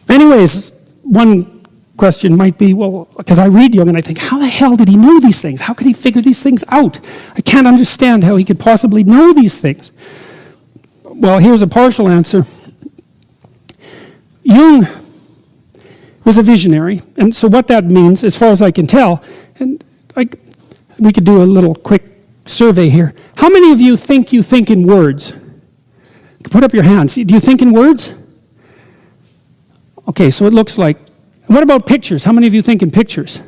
Anyways, one question might be, well, because I read Jung and I think, how the hell did he know these things? How could he figure these things out? I can't understand how he could possibly know these things. Well, here's a partial answer. Jung was a visionary, and so what that means, as far as I can tell, and we could do a little quick survey here. How many of you think in words? Put up your hands. Do you think in words? Okay, so it looks like. What about pictures? How many of you think in pictures?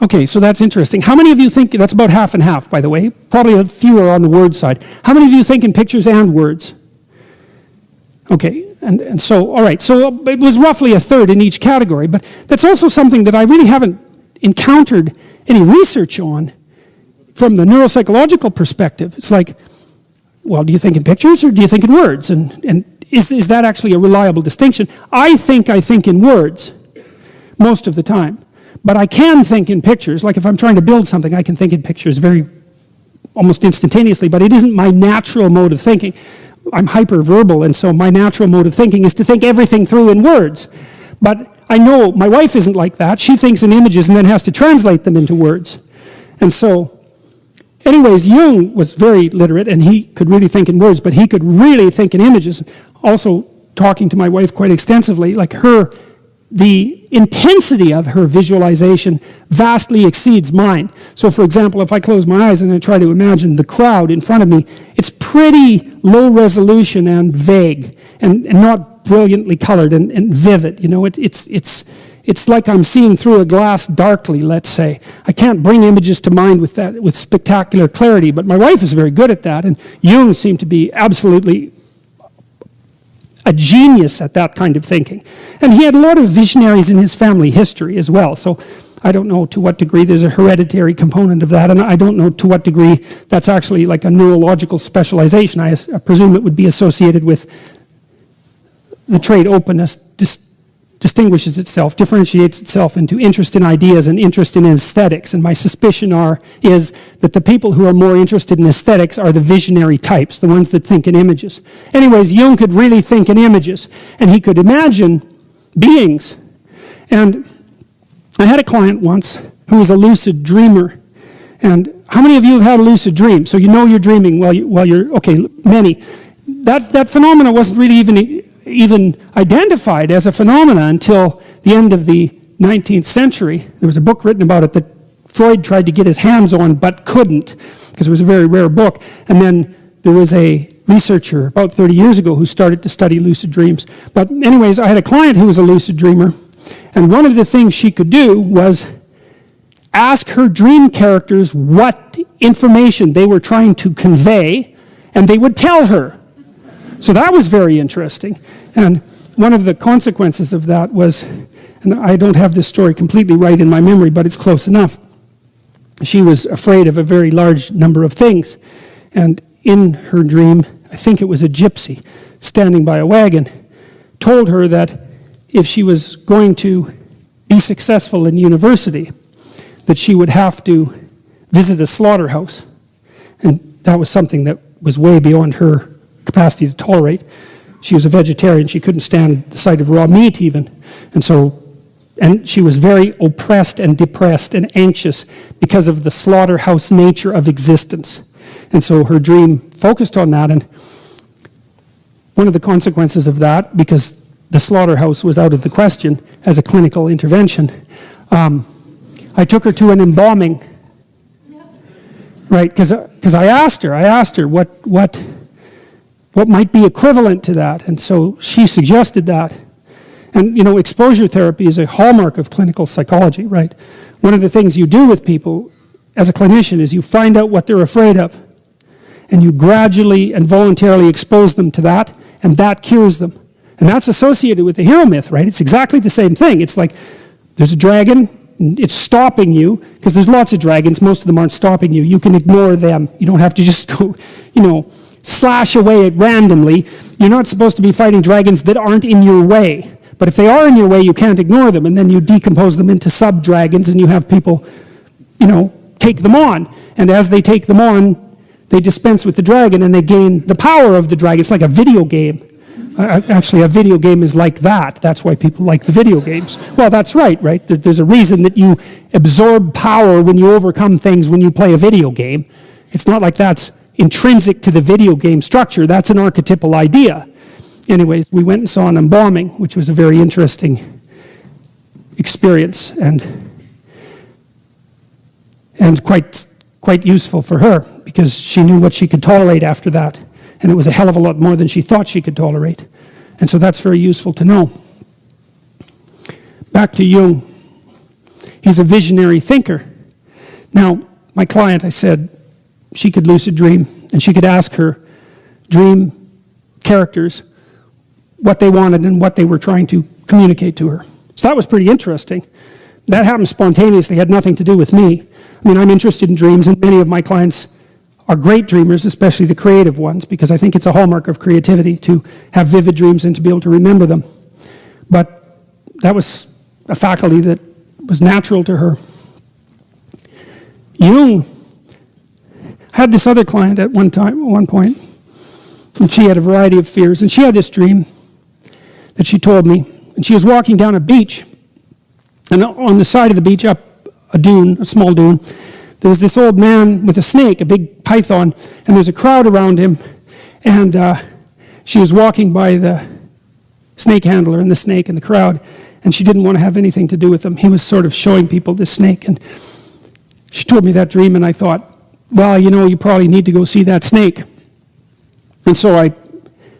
Okay, so that's interesting. How many of you think, that's about half and half, by the way, probably a fewer on the word side. How many of you think in pictures and words? Okay, and so, all right, so it was roughly a third in each category, but that's also something that I really haven't encountered any research on from the neuropsychological perspective. It's like, well, do you think in pictures or do you think in words? And is that actually a reliable distinction? I think in words most of the time, but I can think in pictures. Like if I'm trying to build something, I can think in pictures almost instantaneously, but it isn't my natural mode of thinking. I'm hyper-verbal, and so my natural mode of thinking is to think everything through in words. But I know my wife isn't like that. She thinks in images and then has to translate them into words. And so, anyways, Jung was very literate, and he could really think in words, but he could really think in images. Also, talking to my wife quite extensively, like the intensity of her visualization vastly exceeds mine. So for example, if I close my eyes and I try to imagine the crowd in front of me, it's pretty low resolution and vague and not brilliantly colored and vivid. You know, it's like I'm seeing through a glass darkly, let's say. I can't bring images to mind with spectacular clarity, but my wife is very good at that, and Jung seemed to be absolutely a genius at that kind of thinking. And he had a lot of visionaries in his family history as well. So I don't know to what degree there's a hereditary component of that, and I don't know to what degree that's actually like a neurological specialization. I presume it would be associated with the trait openness, distinguishes itself, differentiates itself into interest in ideas and interest in aesthetics. And my suspicion is that the people who are more interested in aesthetics are the visionary types, the ones that think in images. Anyways, Jung could really think in images, and he could imagine beings. And I had a client once who was a lucid dreamer. And how many of you have had a lucid dream? So you know you're dreaming while you're, okay, many. That phenomena wasn't really even identified as a phenomena until the end of the 19th century. There was a book written about it that Freud tried to get his hands on but couldn't, because it was a very rare book. And then there was a researcher about 30 years ago who started to study lucid dreams. But anyways, I had a client who was a lucid dreamer, and one of the things she could do was ask her dream characters what information they were trying to convey, and they would tell her. So that was very interesting. And one of the consequences of that was, and I don't have this story completely right in my memory, but it's close enough. She was afraid of a very large number of things. And in her dream, I think it was a gypsy standing by a wagon, told her that if she was going to be successful in university, that she would have to visit a slaughterhouse. And that was something that was way beyond her capacity to tolerate. She was a vegetarian. She couldn't stand the sight of raw meat even. And she was very oppressed and depressed and anxious because of the slaughterhouse nature of existence. And so her dream focused on that. And one of the consequences of that, because the slaughterhouse was out of the question as a clinical intervention, I took her to an embalming. Right, because I asked her what might be equivalent to that, and so she suggested that. And you know, exposure therapy is a hallmark of clinical psychology, right? One of the things you do with people as a clinician is you find out what they're afraid of, and you gradually and voluntarily expose them to that, and that cures them. And that's associated with the hero myth, right? It's exactly the same thing. It's like there's a dragon, it's stopping you, because there's lots of dragons, most of them aren't stopping you. You can ignore them. You don't have to just go, slash away at randomly. You're not supposed to be fighting dragons that aren't in your way. But if they are in your way, you can't ignore them, and then you decompose them into sub-dragons, and you have people, take them on. And as they take them on, they dispense with the dragon, and they gain the power of the dragon. It's like a video game. Actually, a video game is like that. That's why people like the video games. Well, that's right? There's a reason that you absorb power when you overcome things when you play a video game. It's not like that's intrinsic to the video game structure. That's an archetypal idea. Anyways, we went and saw an embalming, which was a very interesting experience and quite useful for her, because she knew what she could tolerate after that, and it was a hell of a lot more than she thought she could tolerate. And so that's very useful to know. Back to Jung. He's a visionary thinker. Now, my client, I said, she could lucid dream, and she could ask her dream characters what they wanted and what they were trying to communicate to her. So that was pretty interesting. That happened spontaneously, had nothing to do with me. I mean, I'm interested in dreams, and many of my clients are great dreamers, especially the creative ones, because I think it's a hallmark of creativity to have vivid dreams and to be able to remember them. But that was a faculty that was natural to her. Jung had this other client at one point, and she had a variety of fears, and she had this dream that she told me, and she was walking down a beach, and on the side of the beach, up a dune, a small dune, there was this old man with a snake, a big python, and there's a crowd around him, and she was walking by the snake handler and the snake and the crowd, and she didn't want to have anything to do with him. He was sort of showing people this snake, and she told me that dream, and I thought, well, you know, you probably need to go see that snake. And so I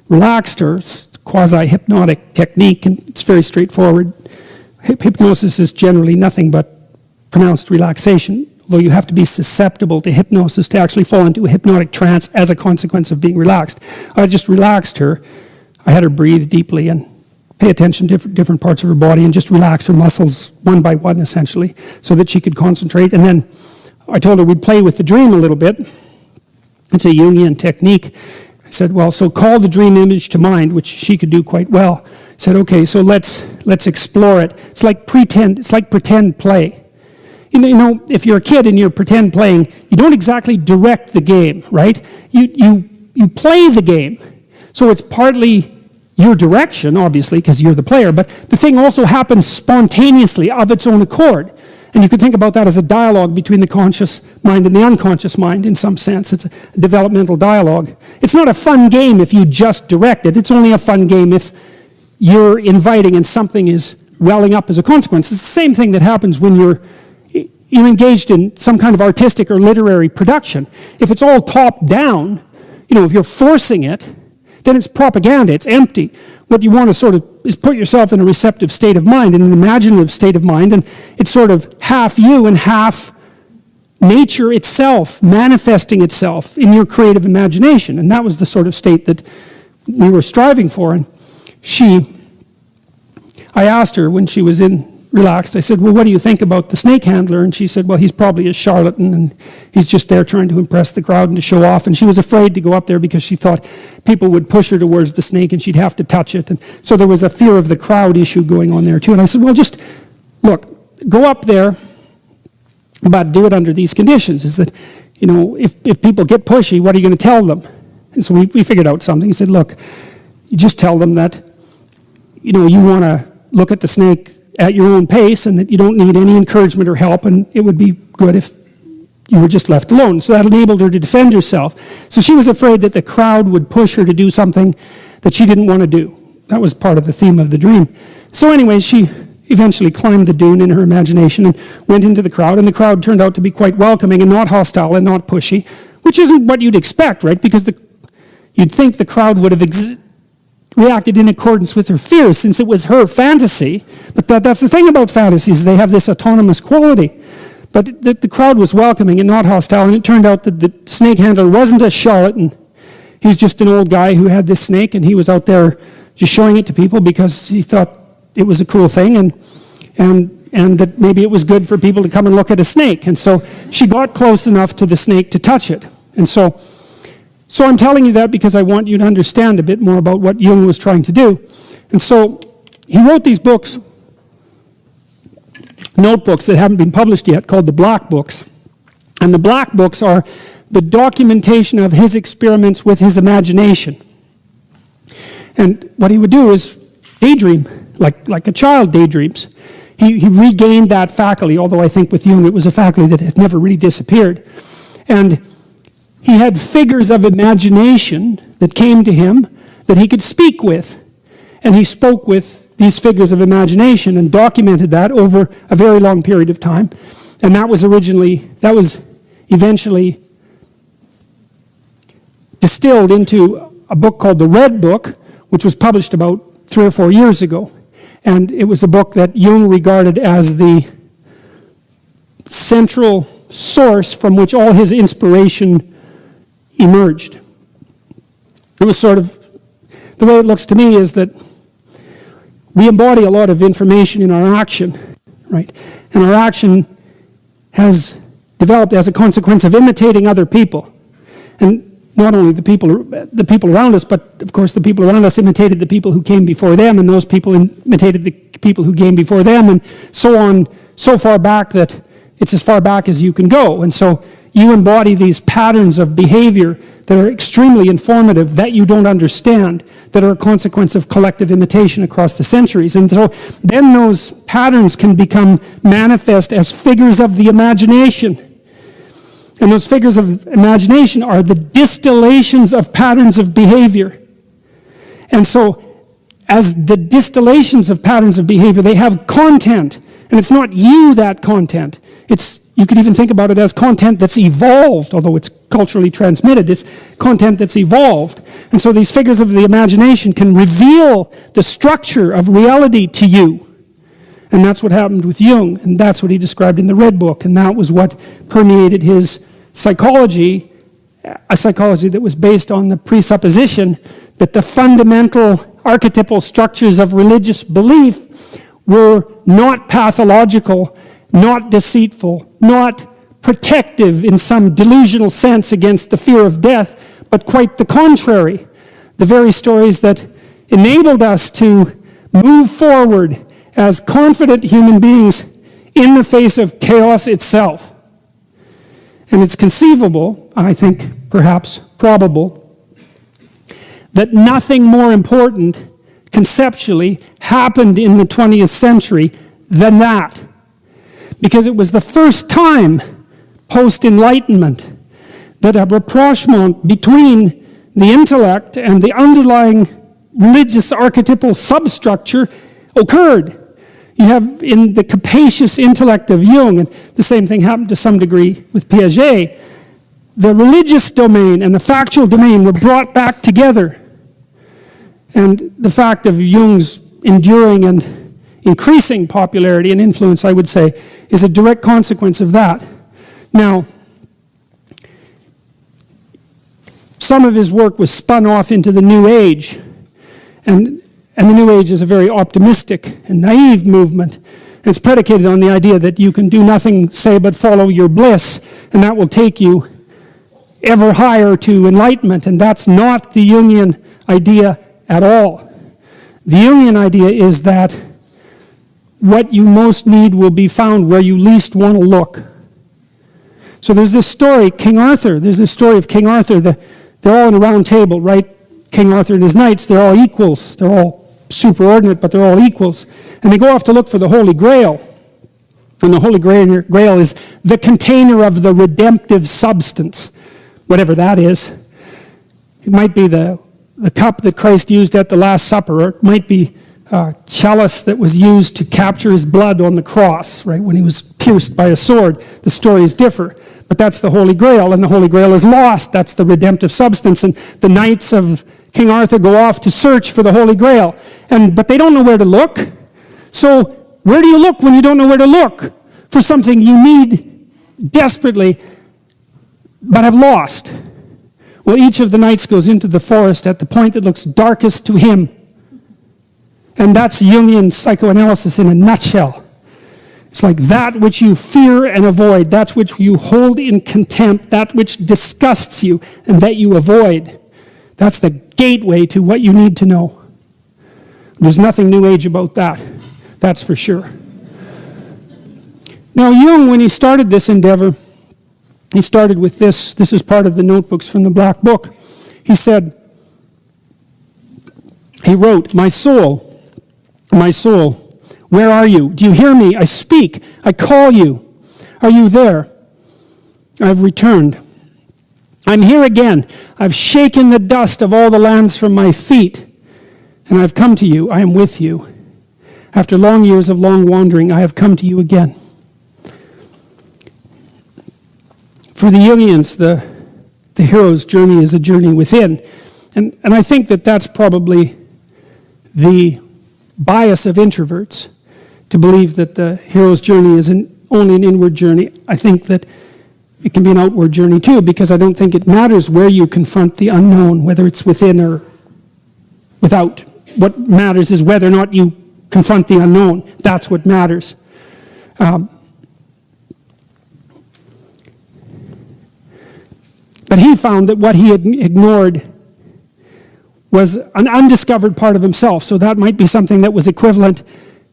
relaxed her. It's a quasi-hypnotic technique, and it's very straightforward. Hypnosis is generally nothing but pronounced relaxation, although you have to be susceptible to hypnosis to actually fall into a hypnotic trance as a consequence of being relaxed. I just relaxed her. I had her breathe deeply and pay attention to different parts of her body and just relax her muscles one by one, essentially, so that she could concentrate. And then I told her we'd play with the dream a little bit. It's a Jungian technique. I said, well, so call the dream image to mind, which she could do quite well. I said, okay, so let's explore it. It's like pretend play. You know, if you're a kid and you're pretend playing, you don't exactly direct the game, right? You play the game. So it's partly your direction, obviously, because you're the player, but the thing also happens spontaneously of its own accord. And you could think about that as a dialogue between the conscious mind and the unconscious mind in some sense. It's a developmental dialogue. It's not a fun game if you just direct it. It's only a fun game if you're inviting and something is welling up as a consequence. It's the same thing that happens when you're engaged in some kind of artistic or literary production. If it's all top down, you know, if you're forcing it, then it's propaganda, it's empty. What you want to sort of is put yourself in a receptive state of mind, in an imaginative state of mind, and it's sort of half you and half nature itself manifesting itself in your creative imagination. And that was the sort of state that we were striving for. And I asked her when she was relaxed, I said, well, what do you think about the snake handler? And she said, well, he's probably a charlatan, and he's just there trying to impress the crowd and to show off. And she was afraid to go up there because she thought people would push her towards the snake and she'd have to touch it. And so there was a fear of the crowd issue going on there too. And I said, well, just look, go up there, but do it under these conditions. Is that, you know, if people get pushy, what are you going to tell them? And so we figured out something. He said, look, you just tell them that, you know, you want to look at the snake at your own pace, and that you don't need any encouragement or help, and it would be good if you were just left alone. So that enabled her to defend herself. So she was afraid that the crowd would push her to do something that she didn't want to do. That was part of the theme of the dream. So anyway, she eventually climbed the dune in her imagination and went into the crowd, and the crowd turned out to be quite welcoming and not hostile and not pushy, which isn't what you'd expect, right? Because you'd think the crowd would have reacted in accordance with her fears, since it was her fantasy. But that's the thing about fantasies, they have this autonomous quality. But the crowd was welcoming and not hostile, and it turned out that the snake handler wasn't a charlatan. He was just an old guy who had this snake, and he was out there just showing it to people because he thought it was a cool thing, and that maybe it was good for people to come and look at a snake. And so she got close enough to the snake to touch it. And so I'm telling you that because I want you to understand a bit more about what Jung was trying to do. And so he wrote these books, notebooks that haven't been published yet, called the Black Books. And the Black Books are the documentation of his experiments with his imagination. And what he would do is daydream, like a child daydreams. He regained that faculty, although I think with Jung it was a faculty that had never really disappeared. And he had figures of imagination that came to him that he could speak with. And he spoke with these figures of imagination and documented that over a very long period of time. And that was eventually distilled into a book called The Red Book, which was published about 3 or 4 years ago. And it was a book that Jung regarded as the central source from which all his inspiration emerged. It was sort of, the way it looks to me is that we embody a lot of information in our action, right? And our action has developed as a consequence of imitating other people. And not only the people around us, but of course the people around us imitated the people who came before them, and those people imitated the people who came before them, and so on, so far back that it's as far back as you can go. And so you embody these patterns of behavior that are extremely informative, that you don't understand, that are a consequence of collective imitation across the centuries. And so then those patterns can become manifest as figures of the imagination. And those figures of imagination are the distillations of patterns of behavior. And so, as the distillations of patterns of behavior, they have content. And it's not you, that content. You could even think about it as content that's evolved, although it's culturally transmitted. It's content that's evolved. And so these figures of the imagination can reveal the structure of reality to you. And that's what happened with Jung, and that's what he described in the Red Book, and that was what permeated his psychology, a psychology that was based on the presupposition that the fundamental archetypal structures of religious belief were not pathological, not deceitful, not protective in some delusional sense against the fear of death, but quite the contrary. The very stories that enabled us to move forward as confident human beings in the face of chaos itself. And it's conceivable, I think perhaps probable, that nothing more important conceptually happened in the 20th century than that. Because it was the first time post-Enlightenment that a rapprochement between the intellect and the underlying religious archetypal substructure occurred. You have in the capacious intellect of Jung, and the same thing happened to some degree with Piaget, the religious domain and the factual domain were brought back together. And the fact of Jung's enduring and increasing popularity and influence, I would say, is a direct consequence of that. Now, some of his work was spun off into the New Age, and the New Age is a very optimistic and naive movement. And it's predicated on the idea that you can do nothing, say, but follow your bliss, and that will take you ever higher to enlightenment. And that's not the Jungian idea at all. The Jungian idea is that what you most need will be found where you least want to look. So there's this story, King Arthur. There's this story of King Arthur. They're all in a round table, right? King Arthur and his knights, they're all equals. They're all superordinate, but they're all equals. And they go off to look for the Holy Grail. And the Holy Grail is the container of the redemptive substance, whatever that is. It might be the cup that Christ used at the Last Supper, or it might be a chalice that was used to capture his blood on the cross, right, when he was pierced by a sword. The stories differ. But that's the Holy Grail, and the Holy Grail is lost. That's the redemptive substance. And the knights of King Arthur go off to search for the Holy Grail. But they don't know where to look. So where do you look when you don't know where to look for something you need desperately but have lost? Well, each of the knights goes into the forest at the point that looks darkest to him. And that's Jungian psychoanalysis in a nutshell. It's like that which you fear and avoid, that which you hold in contempt, that which disgusts you and that you avoid. That's the gateway to what you need to know. There's nothing New Age about that. That's for sure. Now, Jung, when he started this endeavor, he started with this. This is part of the notebooks from the Black Book. He said, he wrote, my soul, where are you? Do you hear me? I speak. I call you. Are you there? I've returned. I'm here again. I've shaken the dust of all the lands from my feet, and I've come to you. I am with you. After long years of long wandering, I have come to you again. For the Jungians, the hero's journey is a journey within. And I think that that's probably the bias of introverts, to believe that the hero's journey is only an inward journey. I think that it can be an outward journey too, because I don't think it matters where you confront the unknown, whether it's within or without. What matters is whether or not you confront the unknown. That's what matters. But he found that what he had ignored was an undiscovered part of himself. So that might be something that was equivalent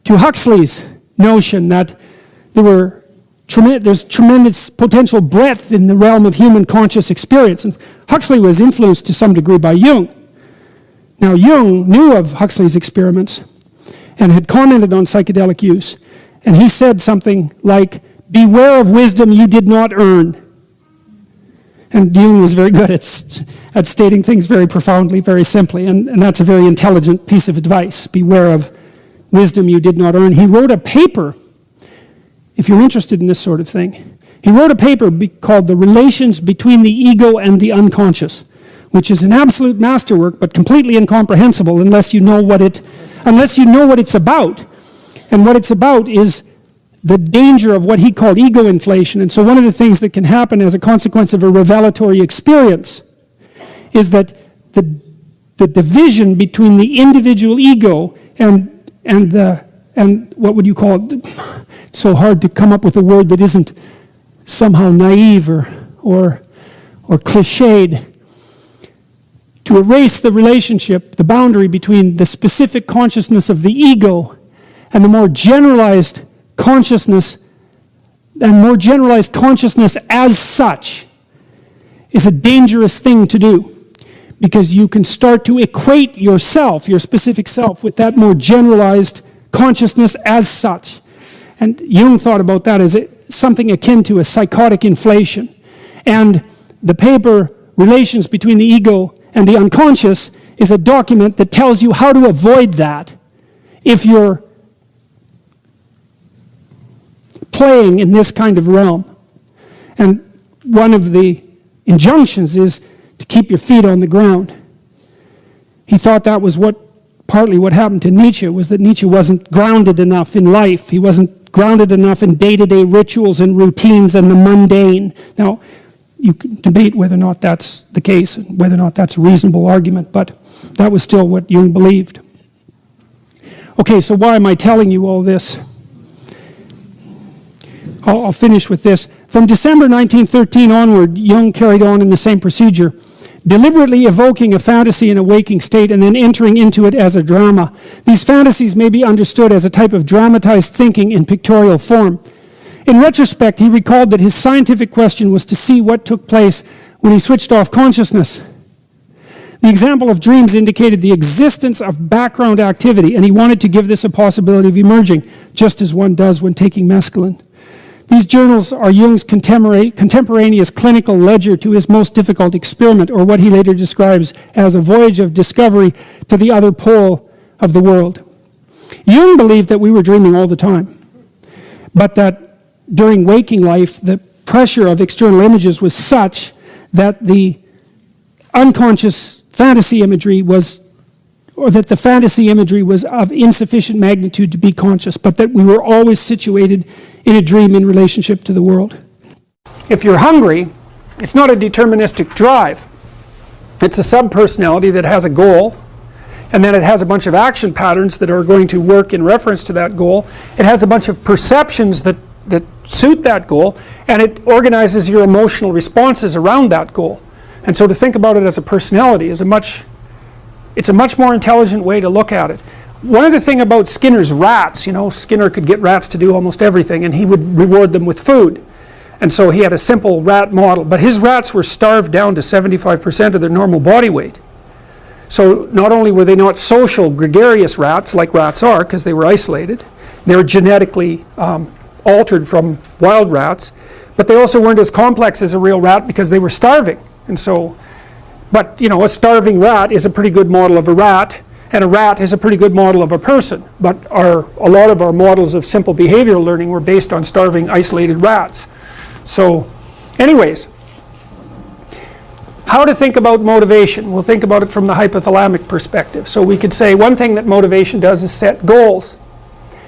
to Huxley's notion that there's tremendous potential breadth in the realm of human conscious experience. And Huxley was influenced to some degree by Jung. Now, Jung knew of Huxley's experiments and had commented on psychedelic use. And he said something like, beware of wisdom you did not earn. And Jung was very good at stating things very profoundly, very simply. And that's a very intelligent piece of advice. Beware of wisdom you did not earn. He wrote a paper, if you're interested in this sort of thing. He wrote a paper called The Relations Between the Ego and the Unconscious, which is an absolute masterwork, but completely incomprehensible unless you know what it's about. And what it's about is the danger of what he called ego inflation. And so one of the things that can happen as a consequence of a revelatory experience is that the division between the individual ego and what would you call it? It's so hard to come up with a word that isn't somehow naive or cliched. To erase the relationship, the boundary between the specific consciousness of the ego and the more generalized consciousness, and more generalized consciousness as such, is a dangerous thing to do, because you can start to equate yourself, your specific self, with that more generalized consciousness as such. And Jung thought about that as something akin to a psychotic inflation. And the paper, Relations Between the Ego and the Unconscious, is a document that tells you how to avoid that if you're playing in this kind of realm. And one of the injunctions is to keep your feet on the ground. He thought that was partly what happened to Nietzsche, was that Nietzsche wasn't grounded enough in life. He wasn't grounded enough in day-to-day rituals and routines and the mundane. Now, you can debate whether or not that's the case, and whether or not that's a reasonable argument, but that was still what Jung believed. Okay, so why am I telling you all this? I'll finish with this. From December 1913 onward, Jung carried on in the same procedure, deliberately evoking a fantasy in a waking state and then entering into it as a drama. These fantasies may be understood as a type of dramatized thinking in pictorial form. In retrospect, he recalled that his scientific question was to see what took place when he switched off consciousness. The example of dreams indicated the existence of background activity, and he wanted to give this a possibility of emerging, just as one does when taking mescaline. These journals are Jung's contemporaneous clinical ledger to his most difficult experiment, or what he later describes as a voyage of discovery to the other pole of the world. Jung believed that we were dreaming all the time, but that during waking life, the pressure of external images was such that the unconscious fantasy imagery was, or that the fantasy imagery was of insufficient magnitude to be conscious, but that we were always situated in a dream in relationship to the world. If you're hungry, it's not a deterministic drive. It's a subpersonality that has a goal, and then it has a bunch of action patterns that are going to work in reference to that goal. It has a bunch of perceptions that suit that goal, and it organizes your emotional responses around that goal. And so to think about it as a personality is it's a much more intelligent way to look at it. One other thing about Skinner's rats, Skinner could get rats to do almost everything, and he would reward them with food. And so he had a simple rat model, but his rats were starved down to 75% of their normal body weight. So not only were they not social, gregarious rats like rats are, because they were isolated, they were genetically altered from wild rats, but they also weren't as complex as a real rat because they were starving. And so, but you know, a starving rat is a pretty good model of a rat, and a rat is a pretty good model of a person. But a lot of our models of simple behavioral learning were based on starving, isolated rats. So, anyways, how to think about motivation? We'll think about it from the hypothalamic perspective. So we could say one thing that motivation does is set goals.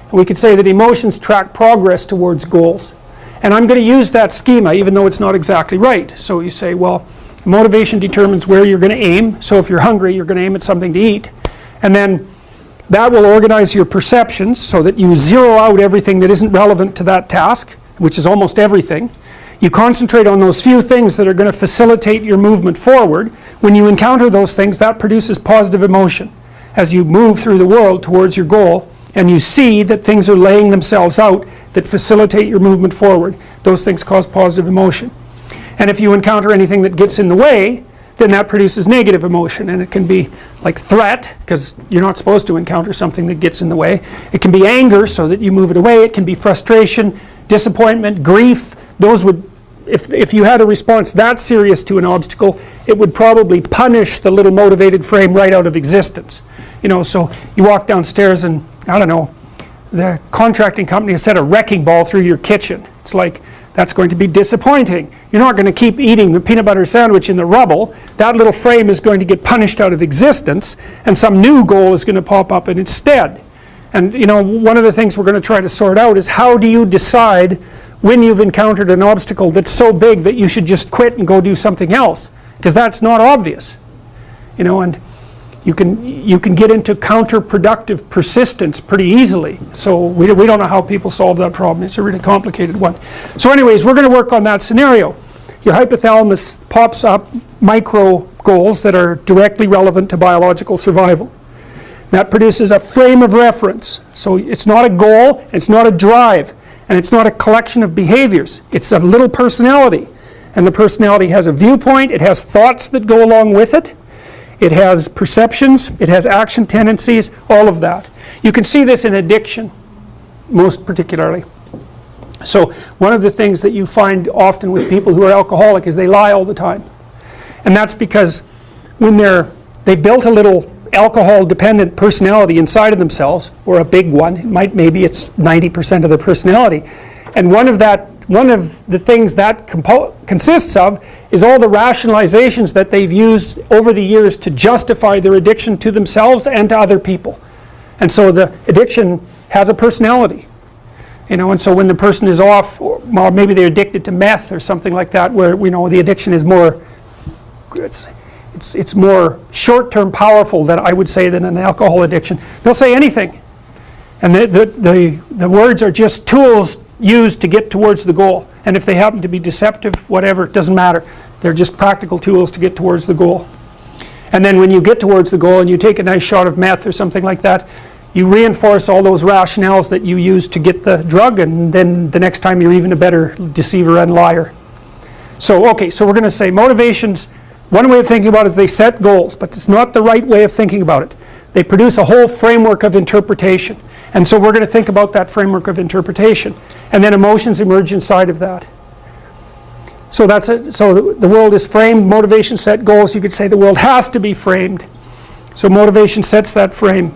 And we could say that emotions track progress towards goals. And I'm going to use that schema even though it's not exactly right. So you say, well, motivation determines where you're going to aim. So if you're hungry, you're going to aim at something to eat. And then that will organize your perceptions so that you zero out everything that isn't relevant to that task, which is almost everything. You concentrate on those few things that are going to facilitate your movement forward. When you encounter those things, that produces positive emotion as you move through the world towards your goal, and you see that things are laying themselves out that facilitate your movement forward. Those things cause positive emotion. And if you encounter anything that gets in the way, then that produces negative emotion, and it can be like threat, because you're not supposed to encounter something that gets in the way. It can be anger, so that you move it away. It can be frustration, disappointment, grief. Those would, if you had a response that serious to an obstacle, it would probably punish the little motivated frame right out of existence. You know, so you walk downstairs and, I don't know, the contracting company has set a wrecking ball through your kitchen. It's like, that's going to be disappointing. You're not going to keep eating the peanut butter sandwich in the rubble. That little frame is going to get punished out of existence, and some new goal is going to pop up in its stead. And you know, one of the things we're going to try to sort out is how do you decide when you've encountered an obstacle that's so big that you should just quit and go do something else? Because that's not obvious. You know, and you can get into counterproductive persistence pretty easily. So we don't know how people solve that problem. It's a really complicated one. So anyways, we're going to work on that scenario. Your hypothalamus pops up micro goals that are directly relevant to biological survival. That produces a frame of reference. So it's not a goal, it's not a drive, and it's not a collection of behaviors. It's a little personality. And the personality has a viewpoint, it has thoughts that go along with it. It has perceptions, it has action tendencies, all of that. You can see this in addiction, most particularly. So one of the things that you find often with people who are alcoholic is they lie all the time. And that's because when they built a little alcohol-dependent personality inside of themselves, or a big one, maybe it's 90% of their personality, and one of the things that consists of is all the rationalizations that they've used over the years to justify their addiction to themselves and to other people. And so the addiction has a personality. You know, and so when the person is off, or maybe they're addicted to meth or something like that, where we know the addiction is more, it's more short-term powerful than I would say than an alcohol addiction. They'll say anything. And the words are just tools used to get towards the goal. And if they happen to be deceptive, whatever, it doesn't matter. They're just practical tools to get towards the goal. And then when you get towards the goal and you take a nice shot of meth or something like that, you reinforce all those rationales that you used to get the drug, and then the next time you're even a better deceiver and liar. So, okay, so we're going to say motivations, one way of thinking about it is they set goals, but it's not the right way of thinking about it. They produce a whole framework of interpretation. And so we're going to think about that framework of interpretation. And then emotions emerge inside of that. So that's it. So the world is framed, motivation set goals. You could say the world has to be framed. So motivation sets that frame.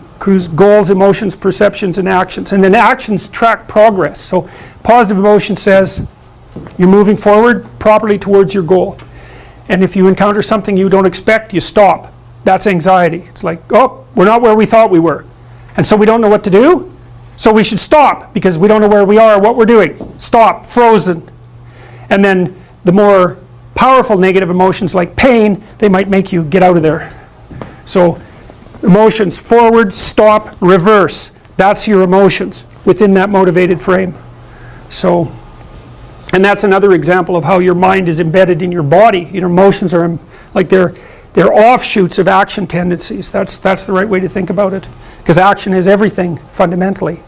Goals, emotions, perceptions, and actions. And then actions track progress. So positive emotion says you're moving forward properly towards your goal. And if you encounter something you don't expect, you stop. That's anxiety. It's like, oh, we're not where we thought we were. And so we don't know what to do. So we should stop because we don't know where we are or what we're doing. Stop, frozen. And then the more powerful negative emotions like pain, they might make you get out of there. So emotions, forward, stop, reverse. That's your emotions within that motivated frame. So, and that's another example of how your mind is embedded in your body. Your emotions are like they're offshoots of action tendencies. That's the right way to think about it. Because action is everything, fundamentally.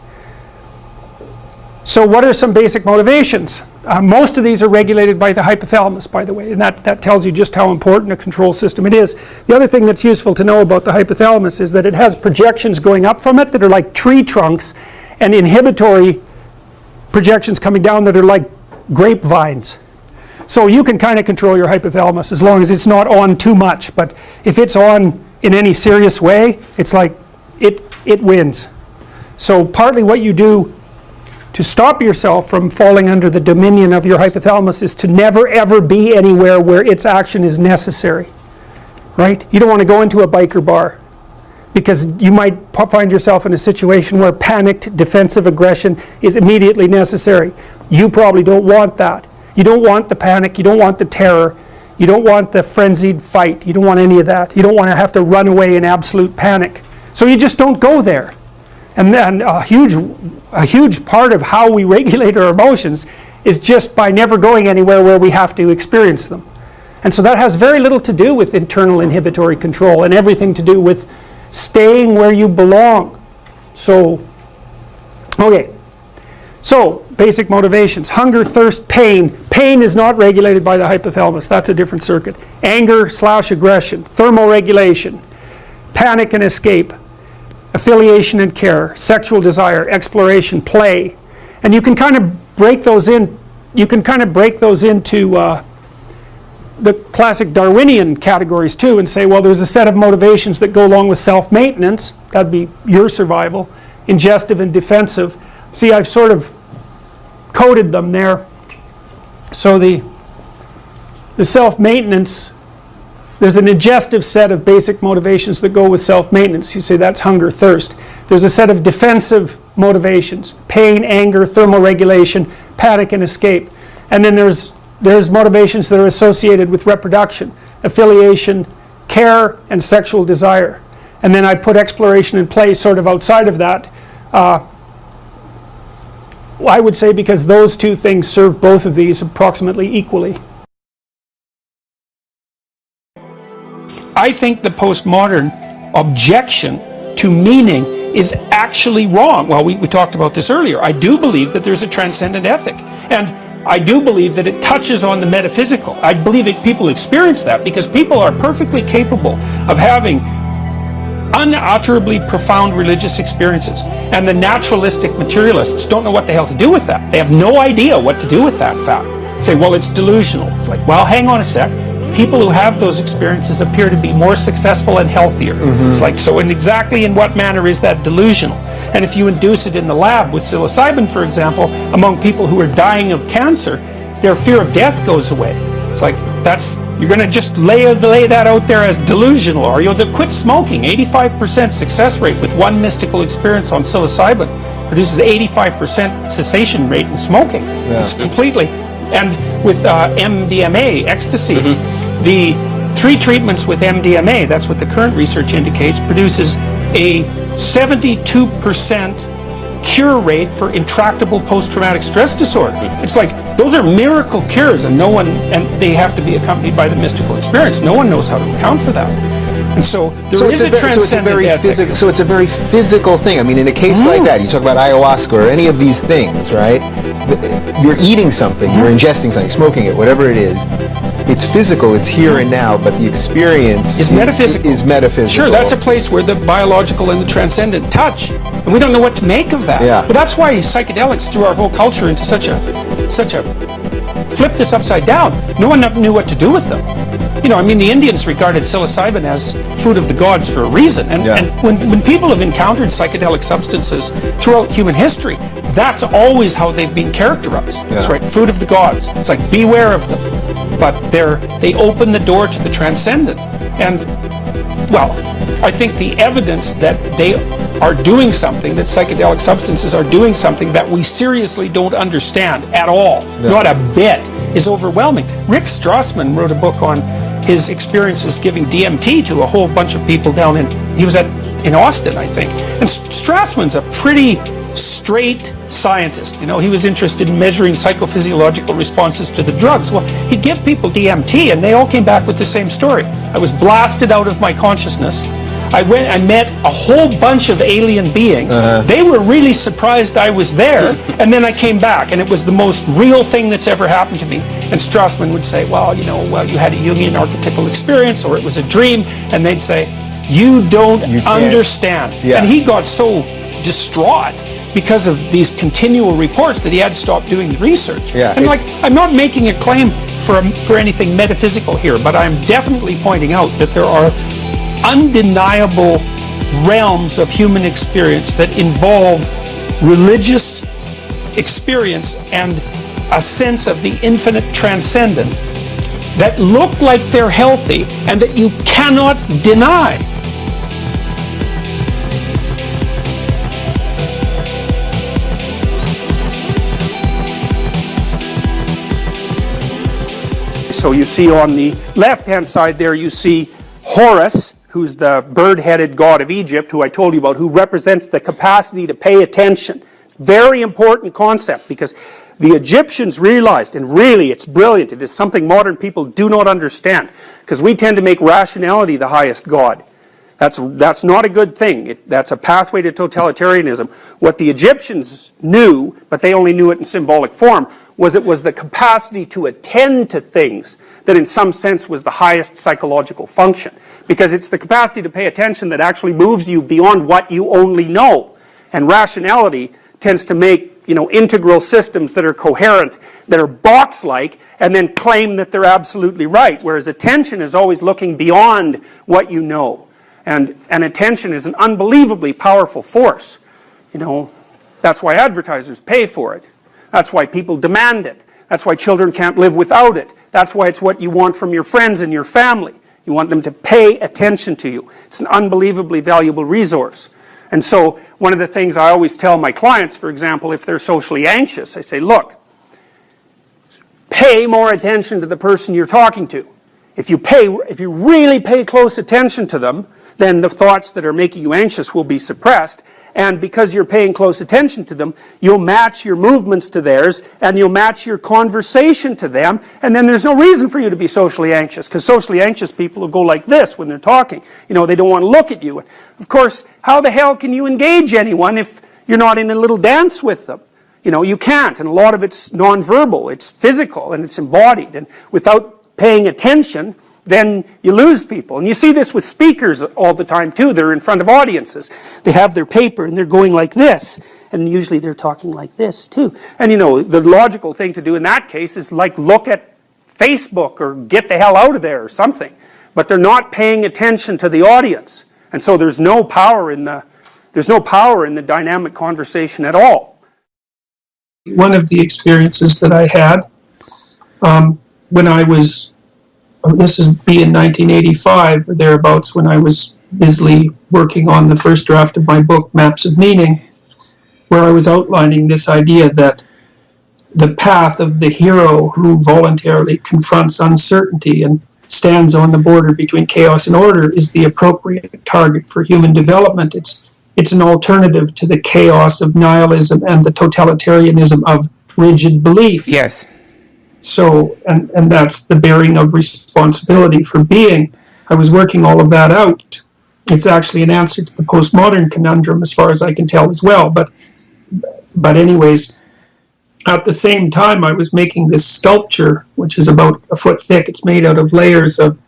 So what are some basic motivations? Most of these are regulated by the hypothalamus, by the way, and that tells you just how important a control system it is. The other thing that's useful to know about the hypothalamus is that it has projections going up from it that are like tree trunks, and inhibitory projections coming down that are like grapevines. So you can kind of control your hypothalamus as long as it's not on too much, but if it's on in any serious way, it's like it wins. So partly what you do to stop yourself from falling under the dominion of your hypothalamus is to never ever be anywhere where its action is necessary, right? You don't want to go into a biker bar because you might find yourself in a situation where panicked defensive aggression is immediately necessary. You probably don't want that. You don't want the panic, you don't want the terror, you don't want the frenzied fight, you don't want any of that. You don't want to have to run away in absolute panic. So you just don't go there. And then a huge part of how we regulate our emotions is just by never going anywhere where we have to experience them. And so that has very little to do with internal inhibitory control and everything to do with staying where you belong. So, okay. So, basic motivations. Hunger, thirst, pain. Pain is not regulated by the hypothalamus. That's a different circuit. Anger/aggression. Thermoregulation. Panic and escape. Affiliation and care, sexual desire, exploration, play, and you can kind of break those in. You can kind of break those into the classic Darwinian categories too, and say, well, there's a set of motivations that go along with self-maintenance. That'd be your survival, ingestive and defensive. See, I've sort of coded them there. So the self-maintenance. There's an ingestive set of basic motivations that go with self-maintenance. You say that's hunger, thirst. There's a set of defensive motivations, pain, anger, thermoregulation, panic, and escape. And then there's motivations that are associated with reproduction, affiliation, care, and sexual desire. And then I put exploration and play sort of outside of that. I would say because those two things serve both of these approximately equally. I think the postmodern objection to meaning is actually wrong. Well, we talked about this earlier. I do believe that there's a transcendent ethic. And I do believe that it touches on the metaphysical. I believe people experience that because people are perfectly capable of having unutterably profound religious experiences. And the naturalistic materialists don't know what the hell to do with that. They have no idea what to do with that fact. Say, well, it's delusional. It's like, well, hang on a sec. People who have those experiences appear to be more successful and healthier. It's like, so exactly in what manner is that delusional? And if you induce it in the lab with psilocybin, for example, among people who are dying of cancer, their fear of death goes away. It's like, you're going to just lay that out there as delusional, or you'll quit smoking. 85% success rate with one mystical experience on psilocybin produces 85% cessation rate in smoking. Yeah. It's completely. And with MDMA, ecstasy, the 3 treatments with MDMA, that's what the current research indicates, produces a 72% cure rate for intractable post-traumatic stress disorder. It's like, those are miracle cures, and they have to be accompanied by the mystical experience. No one knows how to account for that. And so there is a transcendent ethic. So it's a very physical thing. I mean, in a case like that, you talk about ayahuasca or any of these things, right? You're eating something, you're ingesting something, smoking it, whatever it is. It's physical, it's here and now, but the experience is metaphysical. Sure, that's a place where the biological and the transcendent touch. And we don't know what to make of that. Yeah. But that's why psychedelics threw our whole culture into such a flip this upside down. No one knew what to do with them. You know, I mean, the Indians regarded psilocybin as food of the gods for a reason. And when people have encountered psychedelic substances throughout human history, that's always how they've been characterized. Yeah. That's right, food of the gods. It's like, beware of them. But they open the door to the transcendent. And, well, I think the evidence that they are doing something, that psychedelic substances are doing something that we seriously don't understand at all, not a bit, is overwhelming. Rick Strassman wrote a book on his experiences giving DMT to a whole bunch of people down in Austin, I think. And Strassman's a pretty straight scientist. You know, he was interested in measuring psychophysiological responses to the drugs. Well, he'd give people DMT and they all came back with the same story. I was blasted out of my consciousness. I met a whole bunch of alien beings. They were really surprised I was there, and then I came back, and it was the most real thing that's ever happened to me. And Strassman would say, well, you had a Jungian archetypal experience, or it was a dream, and they'd say, you don't understand. Yeah. And he got so distraught because of these continual reports that he had to stop doing the research. Yeah, and I'm not making a claim for anything metaphysical here, but I'm definitely pointing out that there are undeniable realms of human experience that involve religious experience and a sense of the infinite transcendent that look like they're healthy and that you cannot deny. So you see on the left-hand side there, you see Horus, who's the bird-headed god of Egypt, who I told you about, who represents the capacity to pay attention. Very important concept, because the Egyptians realized, and really it's brilliant, it is something modern people do not understand, because we tend to make rationality the highest god. That's not a good thing. That's a pathway to totalitarianism. What the Egyptians knew, but they only knew it in symbolic form, was it was the capacity to attend to things that in some sense was the highest psychological function. Because it's the capacity to pay attention that actually moves you beyond what you only know. And rationality tends to make, integral systems that are coherent, that are box-like, and then claim that they're absolutely right. Whereas attention is always looking beyond what you know. And attention is an unbelievably powerful force. That's why advertisers pay for it. That's why people demand it. That's why children can't live without it. That's why it's what you want from your friends and your family. You want them to pay attention to you. It's an unbelievably valuable resource. And so one of the things I always tell my clients, for example, if they're socially anxious, I say, look, pay more attention to the person you're talking to. If you really pay close attention to them, then the thoughts that are making you anxious will be suppressed. And because you're paying close attention to them, you'll match your movements to theirs, and you'll match your conversation to them, and then there's no reason for you to be socially anxious, because socially anxious people will go like this when they're talking. They don't want to look at you. Of course, how the hell can you engage anyone if you're not in a little dance with them? You can't, and a lot of it's nonverbal, it's physical, and it's embodied, and without paying attention, then you lose people. And you see this with speakers all the time too. They're in front of audiences. They have their paper and they're going like this. And usually they're talking like this too. And the logical thing to do in that case is look at Facebook or get the hell out of there or something. But they're not paying attention to the audience. And so there's no power in the dynamic conversation at all. One of the experiences that I had when I was, this would be in 1985 or thereabouts, when I was busily working on the first draft of my book, Maps of Meaning, where I was outlining this idea that the path of the hero who voluntarily confronts uncertainty and stands on the border between chaos and order is the appropriate target for human development. It's an alternative to the chaos of nihilism and the totalitarianism of rigid belief. Yes. So, and that's the bearing of responsibility for being. I was working all of that out. It's actually an answer to the postmodern conundrum, as far as I can tell as well. But anyways, at the same time, I was making this sculpture, which is about a foot thick. It's made out of layers of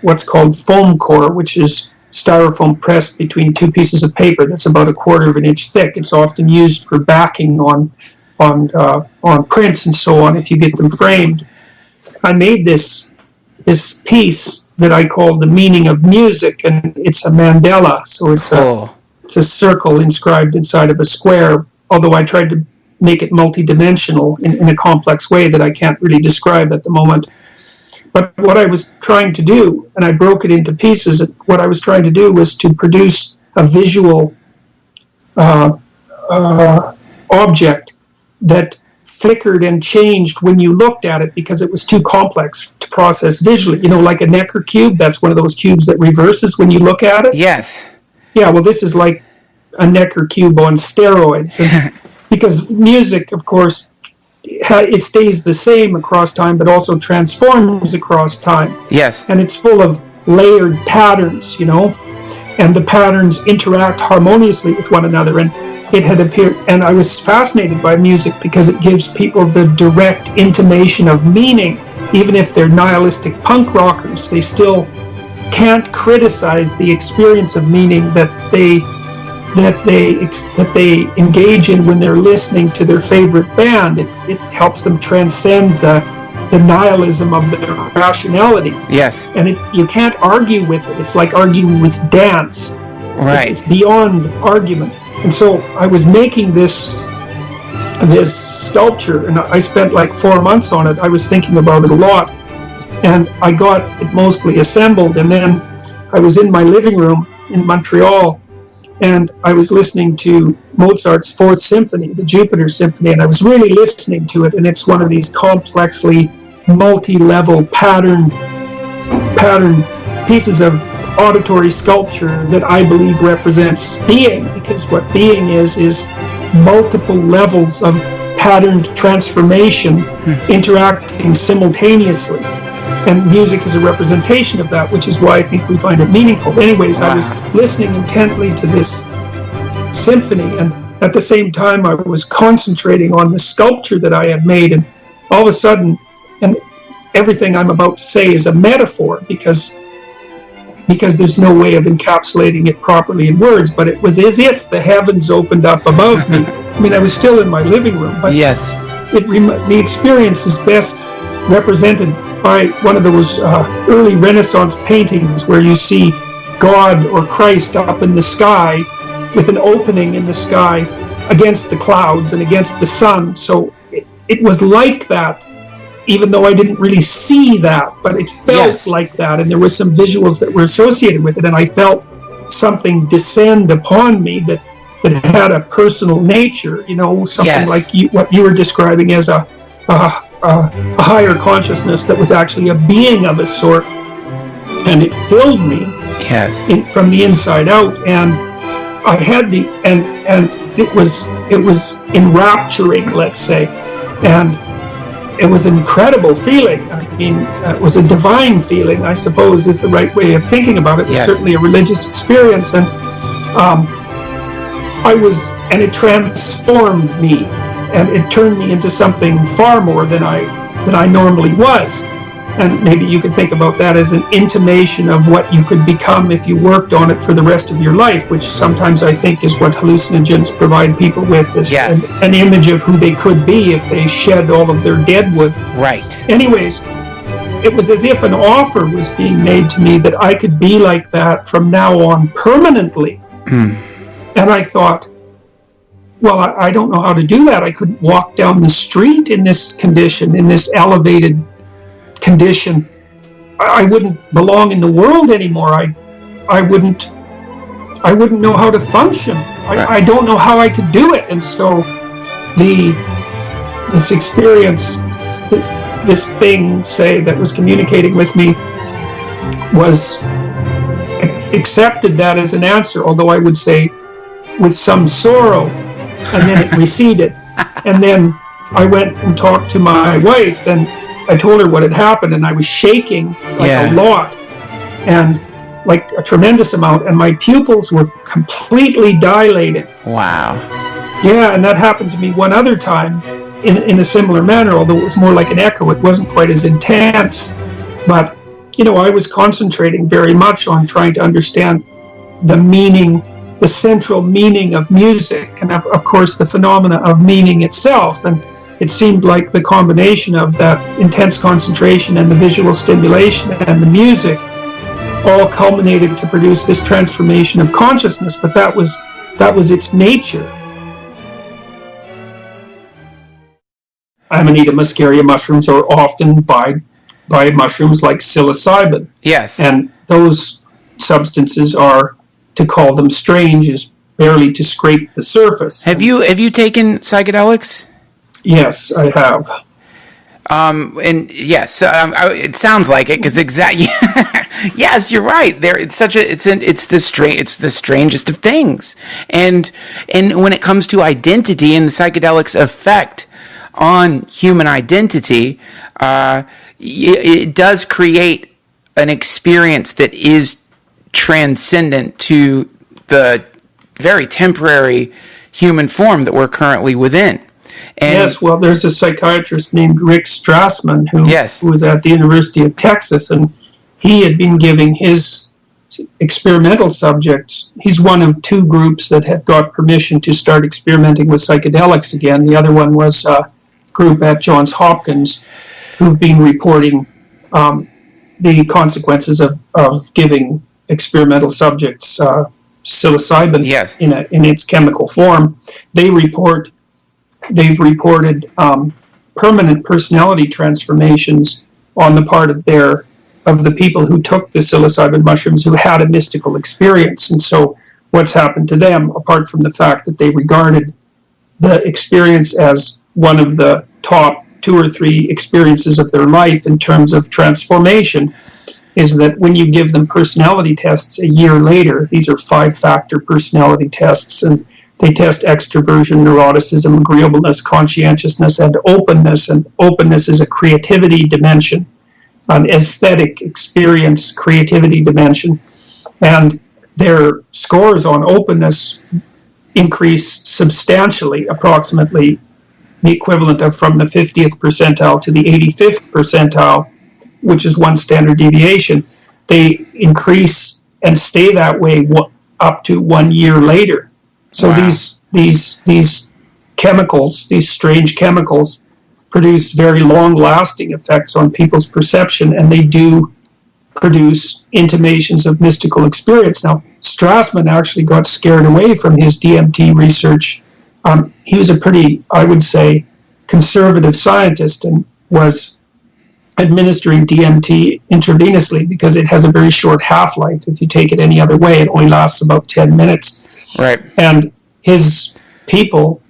what's called foam core, which is styrofoam pressed between two pieces of paper that's about 1/4 of an inch thick. It's often used for backing on prints and so on if you get them framed. I made this piece that I call the meaning of music, and it's a mandala, so it's a circle inscribed inside of a square, although I tried to make it multidimensional in a complex way that I can't really describe at the moment. But what I was trying to do, and I broke it into pieces, what I was trying to do was to produce a visual object that flickered and changed when you looked at it because it was too complex to process visually. Like a Necker cube, that's one of those cubes that reverses when you look at it. Yes. Yeah, well, this is like a Necker cube on steroids. And because music, of course, it stays the same across time, but also transforms across time. Yes. And it's full of layered patterns, and the patterns interact harmoniously with one another. And it had appeared, and I was fascinated by music because it gives people the direct intimation of meaning. Even if they're nihilistic punk rockers, they still can't criticize the experience of meaning that they engage in when they're listening to their favorite band. It helps them transcend the nihilism of their rationality. Yes. And you can't argue with it. It's like arguing with dance. Right. It's beyond argument. And so I was making this sculpture, and I spent like 4 months on it. I was thinking about it a lot, and I got it mostly assembled. And then I was in my living room in Montreal, and I was listening to Mozart's Fourth Symphony, the Jupiter Symphony, and I was really listening to it. And it's one of these complexly multi-level patterned pieces of auditory sculpture that I believe represents being, because what being is multiple levels of patterned transformation interacting simultaneously. And music is a representation of that, which is why I think we find it meaningful. Anyways, I was listening intently to this symphony, and at the same time I was concentrating on the sculpture that I had made, and all of a sudden, and everything I'm about to say is a metaphor, because there's no way of encapsulating it properly in words, but it was as if the heavens opened up above me. I mean, I was still in my living room, but Yes. the experience is best represented by one of those early Renaissance paintings where you see God or Christ up in the sky with an opening in the sky against the clouds and against the sun. So it was like that, even though I didn't really see that, but it felt like that, and there were some visuals that were associated with it, and I felt something descend upon me that had a personal nature, something like what you were describing as a higher consciousness that was actually a being of a sort, and it filled me from the inside out, and I had and it was enrapturing, let's say, and it was an incredible feeling. I mean, it was a divine feeling, I suppose, is the right way of thinking about it. It was certainly a religious experience, and it transformed me, and it turned me into something far more than I normally was. And maybe you could think about that as an intimation of what you could become if you worked on it for the rest of your life, which sometimes I think is what hallucinogens provide people with, is an image of who they could be if they shed all of their deadwood. Right. Anyways, it was as if an offer was being made to me that I could be like that from now on permanently. And I thought, well, I don't know how to do that. I couldn't walk down the street in this condition, in this elevated condition. I wouldn't belong in the world anymore. I wouldn't know how to function. I don't know how I could do it. And so this experience, this thing, say, that was communicating with me was accepted that as an answer, although I would say with some sorrow, and then it receded. And then I went and talked to my wife, and I told her what had happened, and I was shaking a lot, and like a tremendous amount, and my pupils were completely dilated. Wow. Yeah, and that happened to me one other time in a similar manner, although it was more like an echo. It wasn't quite as intense, but I was concentrating very much on trying to understand the meaning, the central meaning of music, and of course the phenomena of meaning itself. And it seemed like the combination of that intense concentration and the visual stimulation and the music all culminated to produce this transformation of consciousness, but that was its nature. Amanita muscaria mushrooms are often by mushrooms like psilocybin. Yes. And those substances are, to call them strange, is barely to scrape the surface. Have you taken psychedelics? Yes, I have. And yes, it sounds like it, because exactly. Yes, you're right. It's the strangest of things, and when it comes to identity and the psychedelics' effect on human identity, it does create an experience that is transcendent to the very temporary human form that we're currently within. And yes, well, there's a psychiatrist named Rick Strassman who was at the University of Texas, and he had been giving his experimental subjects. He's one of two groups that had got permission to start experimenting with psychedelics again. The other one was a group at Johns Hopkins who've been reporting the consequences of giving experimental subjects psilocybin in its chemical form. They've reported permanent personality transformations on the part of the people who took the psilocybin mushrooms who had a mystical experience. And so what's happened to them, apart from the fact that they regarded the experience as one of the top 2 or 3 experiences of their life in terms of transformation, is that when you give them personality tests a year later, these are 5-factor personality tests, and they test extroversion, neuroticism, agreeableness, conscientiousness, and openness. And openness is a creativity dimension, an aesthetic experience creativity dimension. And their scores on openness increase substantially, approximately the equivalent of from the 50th percentile to the 85th percentile, which is 1 standard deviation. They increase and stay that way up to 1 year later. So wow. these chemicals, these strange chemicals, produce very long-lasting effects on people's perception, and they do produce intimations of mystical experience. Now, Strassman actually got scared away from his DMT research. He was a pretty, I would say, conservative scientist and was administering DMT intravenously because it has a very short half-life. If you take it any other way, it only lasts about 10 minutes. Right. And his people,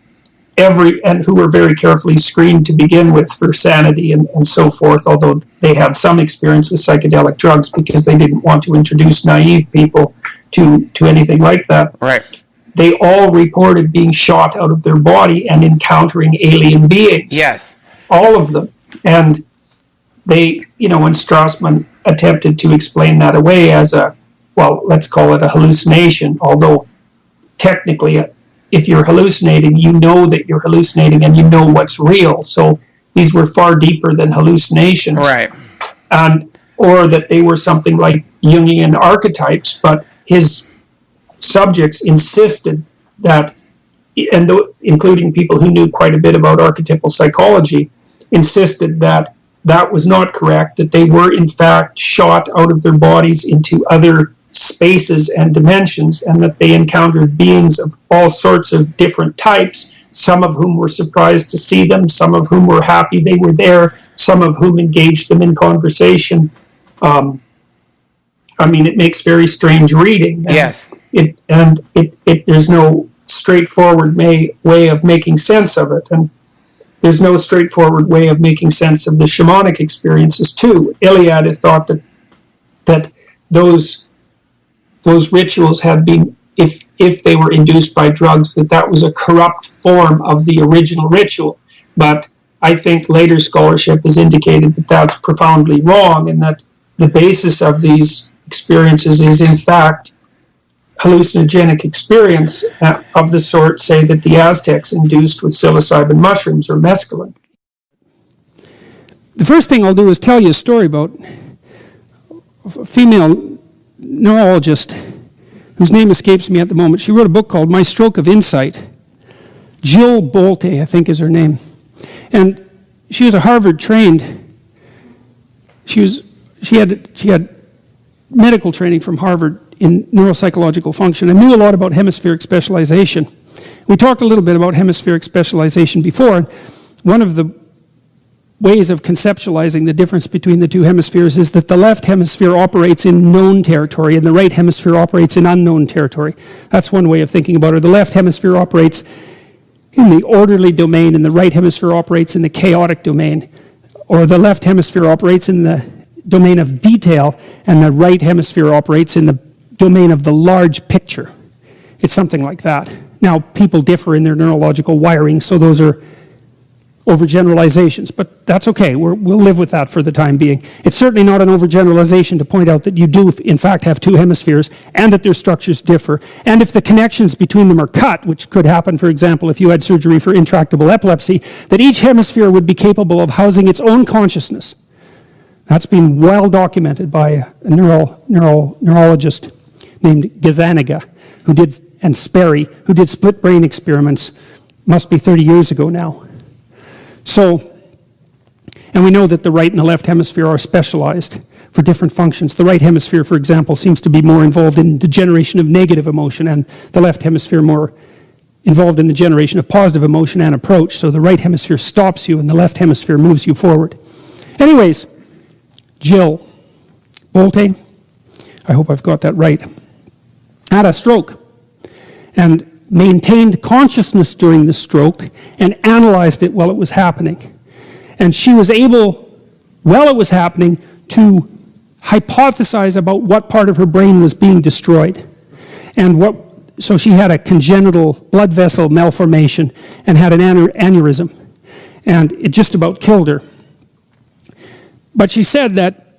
who were very carefully screened to begin with for sanity and so forth, although they had some experience with psychedelic drugs because they didn't want to introduce naive people to anything like that. Right. They all reported being shot out of their body and encountering alien beings. Yes. All of them. And they, when Strassman attempted to explain that away as let's call it a hallucination, although technically, if you're hallucinating, you know that you're hallucinating and you know what's real. So these were far deeper than hallucinations. Right. Or that they were something like Jungian archetypes, but his subjects insisted that, including people who knew quite a bit about archetypal psychology, insisted that that was not correct, that they were in fact shot out of their bodies into other spaces and dimensions, and that they encountered beings of all sorts of different types, some of whom were surprised to see them, some of whom were happy they were there, some of whom engaged them in conversation. It makes very strange reading. Yes. There's no straightforward way of making sense of it, and there's no straightforward way of making sense of the shamanic experiences too. Iliad had thought that those rituals had been, if they were induced by drugs, that was a corrupt form of the original ritual. But I think later scholarship has indicated that that's profoundly wrong, and that the basis of these experiences is in fact hallucinogenic experience of the sort, say, that the Aztecs induced with psilocybin mushrooms or mescaline. The first thing I'll do is tell you a story about a female neurologist whose name escapes me at the moment. She wrote a book called My Stroke of Insight. Jill Bolte, I think is her name. And she was a Harvard trained. She had medical training from Harvard in neuropsychological function and knew a lot about hemispheric specialization. We talked a little bit about hemispheric specialization before, and one of the ways of conceptualizing the difference between the two hemispheres is that the left hemisphere operates in known territory and the right hemisphere operates in unknown territory. That's one way of thinking about it. The left hemisphere operates in the orderly domain and the right hemisphere operates in the chaotic domain. Or the left hemisphere operates in the domain of detail and the right hemisphere operates in the domain of the large picture. It's something like that. Now, people differ in their neurological wiring, so those are overgeneralizations, but that's okay. We'll live with that for the time being. It's certainly not an overgeneralization to point out that you do, in fact, have two hemispheres and that their structures differ. And if the connections between them are cut, which could happen, for example, if you had surgery for intractable epilepsy, that each hemisphere would be capable of housing its own consciousness. That's been well documented by a neurologist named Gazzaniga, and Sperry, who did split brain experiments, must be 30 years ago now. So, and we know that the right and the left hemisphere are specialized for different functions. The right hemisphere, for example, seems to be more involved in the generation of negative emotion, and the left hemisphere more involved in the generation of positive emotion and approach. So the right hemisphere stops you and the left hemisphere moves you forward. Anyways, Jill Bolte, I hope I've got that right, had a stroke and maintained consciousness during the stroke and analyzed it while it was happening. And she was able, while it was happening, to hypothesize about what part of her brain was being destroyed. And so she had a congenital blood vessel malformation and had an aneurysm. And it just about killed her. But she said that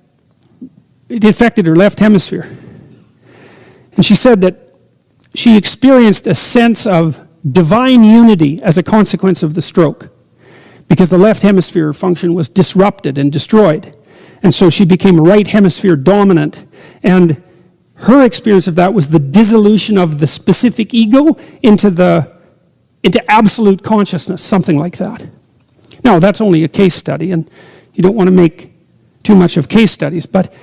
it affected her left hemisphere. And she said that she experienced a sense of divine unity as a consequence of the stroke, because the left hemisphere function was disrupted and destroyed. And so she became right hemisphere dominant. And her experience of that was the dissolution of the specific ego into absolute consciousness, something like that. Now, that's only a case study, and you don't want to make too much of case studies, but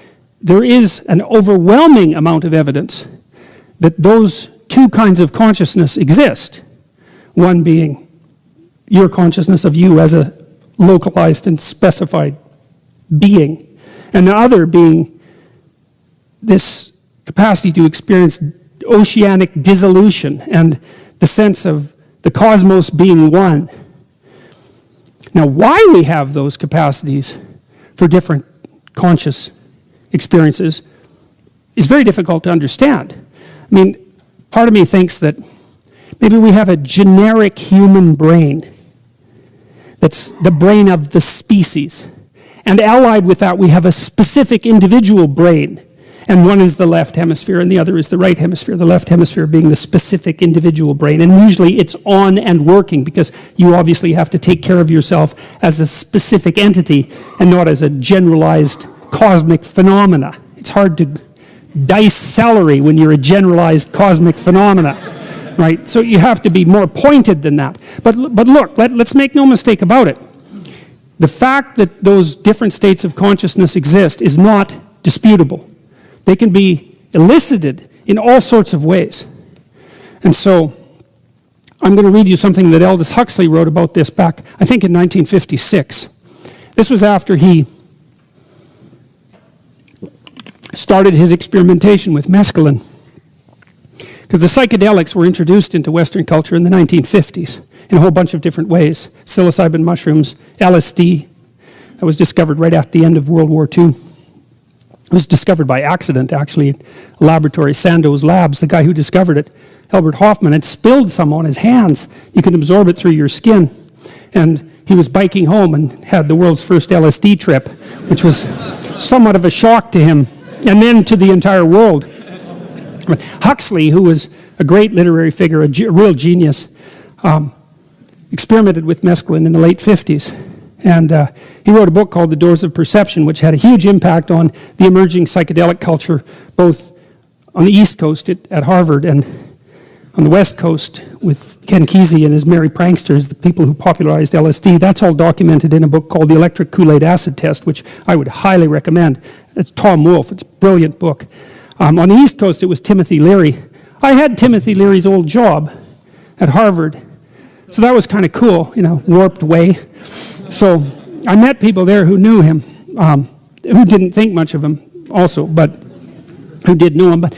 there is an overwhelming amount of evidence that those two kinds of consciousness exist. One being your consciousness of you as a localized and specified being, and the other being this capacity to experience oceanic dissolution and the sense of the cosmos being one. Now, why we have those capacities for different conscious experiences is very difficult to understand. I mean, part of me thinks that maybe we have a generic human brain that's the brain of the species. And allied with that, we have a specific individual brain. And one is the left hemisphere and the other is the right hemisphere. The left hemisphere being the specific individual brain. And usually it's on and working because you obviously have to take care of yourself as a specific entity and not as a generalized cosmic phenomena. It's hard to dice celery when you're a generalized cosmic phenomena, right? So you have to be more pointed than that. But look, let's make no mistake about it. The fact that those different states of consciousness exist is not disputable. They can be elicited in all sorts of ways. And so I'm going to read you something that Aldous Huxley wrote about this back, I think in 1956. This was after he started his experimentation with mescaline. Because the psychedelics were introduced into Western culture in the 1950s in a whole bunch of different ways. Psilocybin mushrooms, LSD, that was discovered right at the end of World War II. It was discovered by accident, actually, in a laboratory, Sandoz Labs. The guy who discovered it, Albert Hoffman, had spilled some on his hands. You could absorb it through your skin. And he was biking home and had the world's first LSD trip, which was somewhat of a shock to him, and then to the entire world. Huxley, who was a great literary figure, a real genius, experimented with mescaline in the late 50s. And he wrote a book called The Doors of Perception, which had a huge impact on the emerging psychedelic culture, both on the East Coast at Harvard and on the West Coast with Ken Kesey and his Merry Pranksters, the people who popularized LSD. That's all documented in a book called The Electric Kool-Aid Acid Test, which I would highly recommend. It's Tom Wolfe. It's a brilliant book. On the East Coast, it was Timothy Leary. I had Timothy Leary's old job at Harvard. So that was kind of cool, warped way. So I met people there who knew him, who didn't think much of him also, but who did know him. But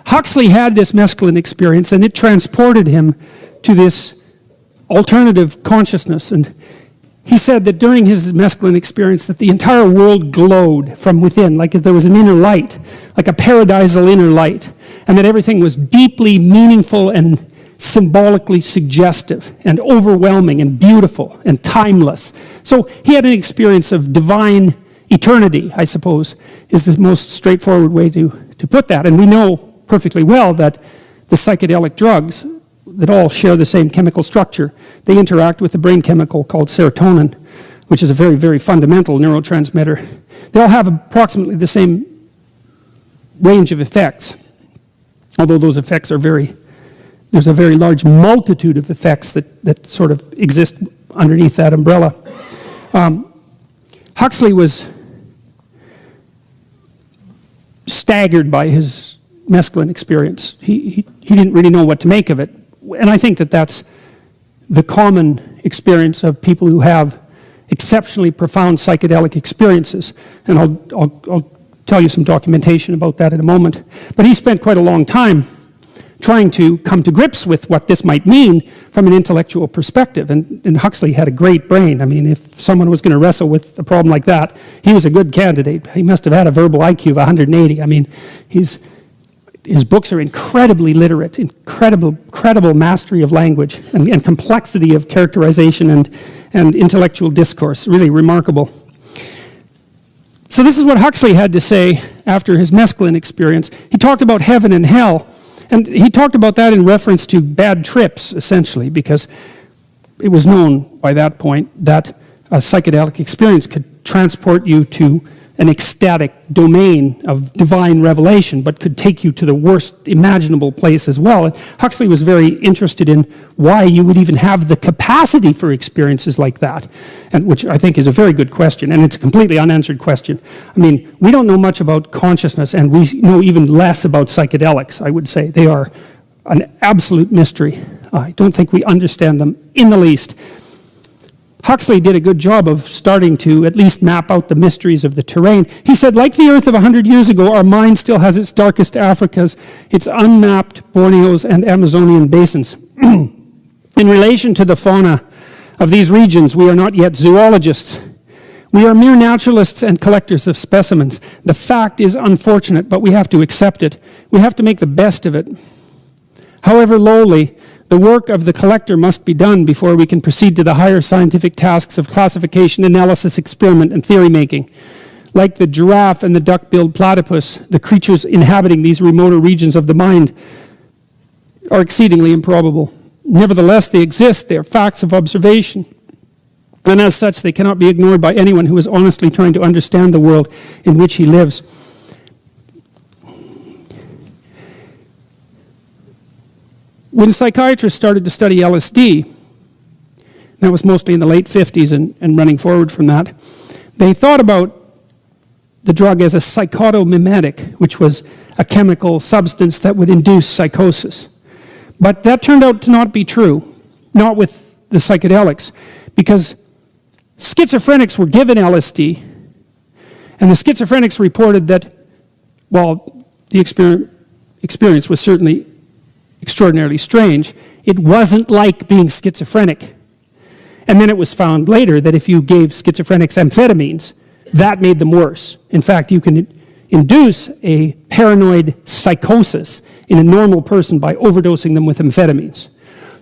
Huxley had this mescaline experience, and it transported him to this alternative consciousness. And he said that during his mescaline experience that the entire world glowed from within, like if there was an inner light, like a paradisal inner light, and that everything was deeply meaningful and symbolically suggestive and overwhelming and beautiful and timeless. So he had an experience of divine eternity, I suppose, is the most straightforward way to put that. And we know perfectly well that the psychedelic drugs that all share the same chemical structure, they interact with the brain chemical called serotonin, which is a very, very fundamental neurotransmitter. They all have approximately the same range of effects, although those effects are there's a very large multitude of effects that sort of exist underneath that umbrella. Huxley was staggered by his mescaline experience. He didn't really know what to make of it. And I think that that's the common experience of people who have exceptionally profound psychedelic experiences. And I'll tell you some documentation about that in a moment. But he spent quite a long time trying to come to grips with what this might mean from an intellectual perspective. And Huxley had a great brain. I mean, if someone was going to wrestle with a problem like that, he was a good candidate. He must have had a verbal IQ of 180. I mean, his books are incredibly literate, incredible mastery of language and complexity of characterization and intellectual discourse, really remarkable. So this is what Huxley had to say after his mescaline experience. He talked about heaven and hell, and he talked about that in reference to bad trips, essentially, because it was known by that point that a psychedelic experience could transport you to an ecstatic domain of divine revelation, but could take you to the worst imaginable place as well. And Huxley was very interested in why you would even have the capacity for experiences like that, and which I think is a very good question, and it's a completely unanswered question. I mean, we don't know much about consciousness, and we know even less about psychedelics, I would say. They are an absolute mystery. I don't think we understand them in the least. Huxley did a good job of starting to at least map out the mysteries of the terrain. He said, like the Earth of 100 years ago, our mind still has its darkest Africas, its unmapped Borneos and Amazonian basins. In relation to the fauna of these regions, we are not yet zoologists. We are mere naturalists and collectors of specimens. The fact is unfortunate, but we have to accept it. We have to make the best of it. However lowly, the work of the collector must be done before we can proceed to the higher scientific tasks of classification, analysis, experiment, and theory making. Like the giraffe and the duck-billed platypus, the creatures inhabiting these remoter regions of the mind are exceedingly improbable. Nevertheless, they exist. They are facts of observation. And as such, they cannot be ignored by anyone who is honestly trying to understand the world in which he lives. When psychiatrists started to study LSD, that was mostly in the late 50s and running forward from that, they thought about the drug as a psychotomimetic, which was a chemical substance that would induce psychosis. But that turned out to not be true, not with the psychedelics, because schizophrenics were given LSD, and the schizophrenics reported that, while the experience was certainly extraordinarily strange, it wasn't like being schizophrenic. And then it was found later that if you gave schizophrenics amphetamines, that made them worse. In fact, you can induce a paranoid psychosis in a normal person by overdosing them with amphetamines.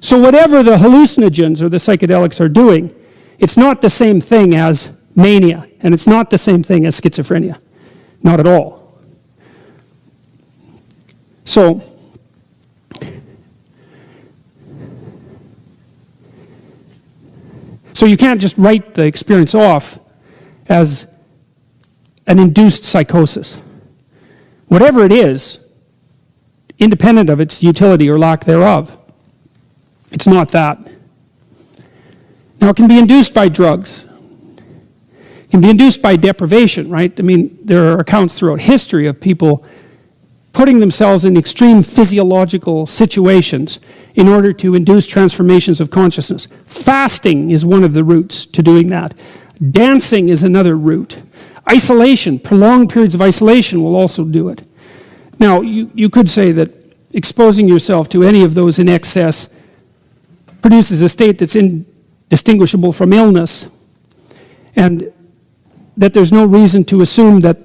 So whatever the hallucinogens or the psychedelics are doing, it's not the same thing as mania, and it's not the same thing as schizophrenia. Not at all. So you can't just write the experience off as an induced psychosis. Whatever it is, independent of its utility or lack thereof, it's not that. Now, it can be induced by drugs. It can be induced by deprivation, right? I mean, there are accounts throughout history of people putting themselves in extreme physiological situations in order to induce transformations of consciousness. Fasting is one of the routes to doing that. Dancing is another route. Isolation, prolonged periods of isolation will also do it. Now, you could say that exposing yourself to any of those in excess produces a state that's indistinguishable from illness, and that there's no reason to assume that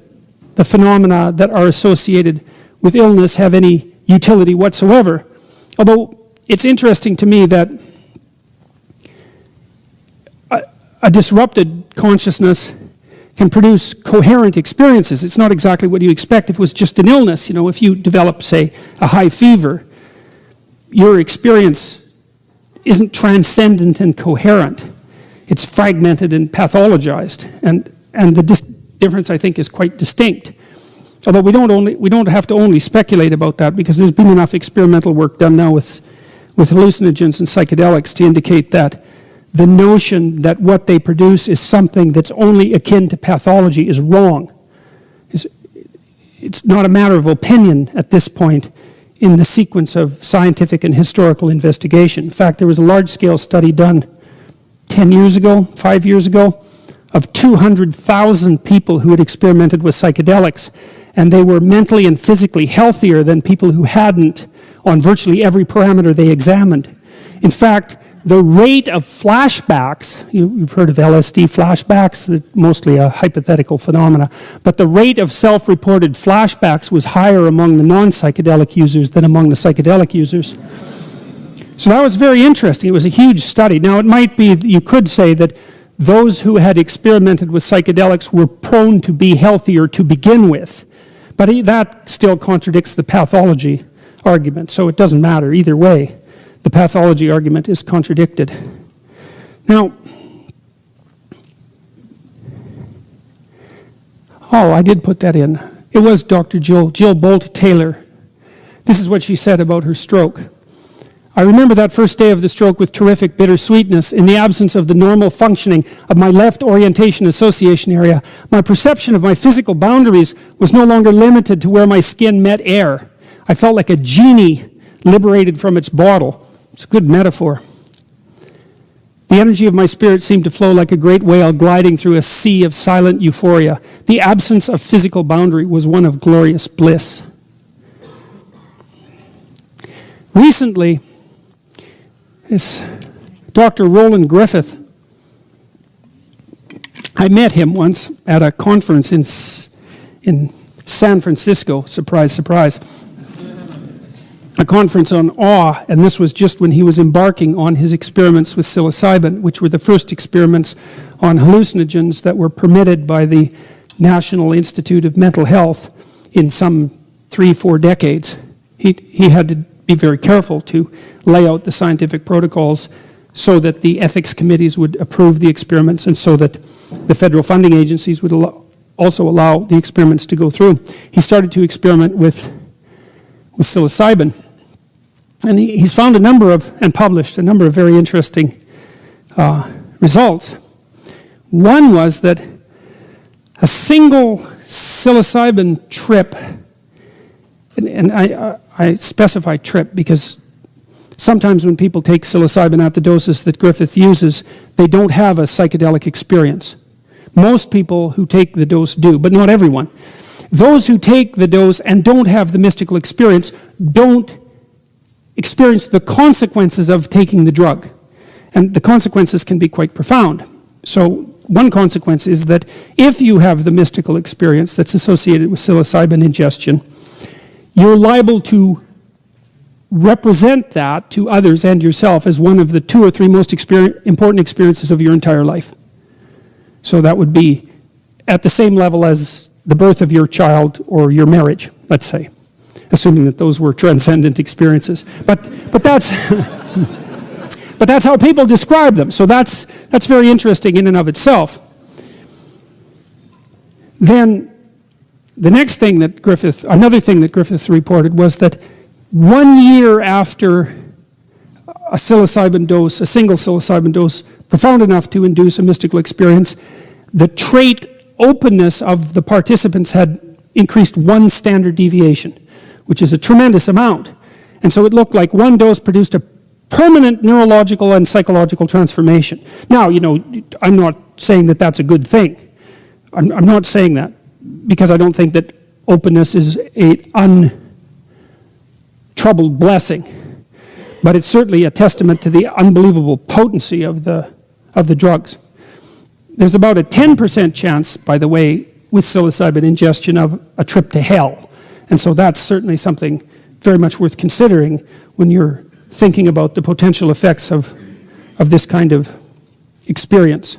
the phenomena that are associated with illness have any utility whatsoever. Although it's interesting to me that a disrupted consciousness can produce coherent experiences. It's not exactly what you expect if it was just an illness. You know, if you develop, say, a high fever, your experience isn't transcendent and coherent. It's fragmented and pathologized. And the difference, I think, is quite distinct. Although we don't have to only speculate about that, because there's been enough experimental work done now with hallucinogens and psychedelics to indicate that the notion that what they produce is something that's only akin to pathology is wrong. It's not a matter of opinion at this point in the sequence of scientific and historical investigation. In fact, there was a large-scale study done 10 years ago, 5 years ago, of 200,000 people who had experimented with psychedelics, and they were mentally and physically healthier than people who hadn't on virtually every parameter they examined. In fact, the rate of flashbacks, you've heard of LSD flashbacks, mostly a hypothetical phenomena, but the rate of self-reported flashbacks was higher among the non-psychedelic users than among the psychedelic users. So that was very interesting. It was a huge study. Now, it might be, you could say that those who had experimented with psychedelics were prone to be healthier to begin with, but that still contradicts the pathology argument, so it doesn't matter either way. The pathology argument is contradicted. Now, I did put that in. It was Dr. Jill Bolt Taylor. This is what she said about her stroke. I remember that first day of the stroke with terrific bittersweetness. In the absence of the normal functioning of my left orientation association area, my perception of my physical boundaries was no longer limited to where my skin met air. I felt like a genie liberated from its bottle. It's a good metaphor. The energy of my spirit seemed to flow like a great whale gliding through a sea of silent euphoria. The absence of physical boundary was one of glorious bliss. Recently, this Dr. Roland Griffith, I met him once at a conference in San Francisco, surprise, surprise. A conference on awe, and this was just when he was embarking on his experiments with psilocybin, which were the first experiments on hallucinogens that were permitted by the National Institute of Mental Health in some 3-4 decades. He had to be very careful to lay out the scientific protocols so that the ethics committees would approve the experiments and so that the federal funding agencies would also allow the experiments to go through. He started to experiment with psilocybin. And he's found and published a number of very interesting results. One was that a single psilocybin trip, and I specify trip because sometimes when people take psilocybin at the doses that Griffith uses, they don't have a psychedelic experience. Most people who take the dose do, but not everyone. Those who take the dose and don't have the mystical experience don't experience the consequences of taking the drug. And the consequences can be quite profound. So one consequence is that if you have the mystical experience that's associated with psilocybin ingestion, you're liable to represent that to others and yourself as one of the 2 or 3 most important experiences of your entire life. So that would be at the same level as the birth of your child or your marriage, let's say, assuming that those were transcendent experiences. But that's but that's how people describe them. So that's very interesting in and of itself. Then another thing that Griffith reported was that 1 year after a single psilocybin dose, profound enough to induce a mystical experience, the trait openness of the participants had increased 1 standard deviation, which is a tremendous amount. And so it looked like one dose produced a permanent neurological and psychological transformation. Now, I'm not saying that that's a good thing. I'm not saying that because I don't think that openness is an untroubled blessing. But it's certainly a testament to the unbelievable potency of the drugs. There's about a 10% chance, by the way, with psilocybin ingestion of a trip to hell. And so that's certainly something very much worth considering when you're thinking about the potential effects of this kind of experience.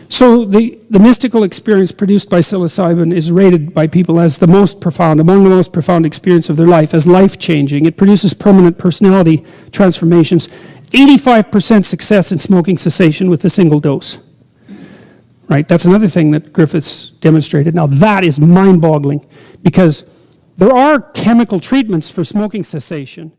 So the mystical experience produced by psilocybin is rated by people as the most profound, among the most profound experience of their life, as life-changing. It produces permanent personality transformations. 85% success in smoking cessation with a single dose. Right, that's another thing that Griffiths demonstrated. Now that is mind-boggling, because there are chemical treatments for smoking cessation.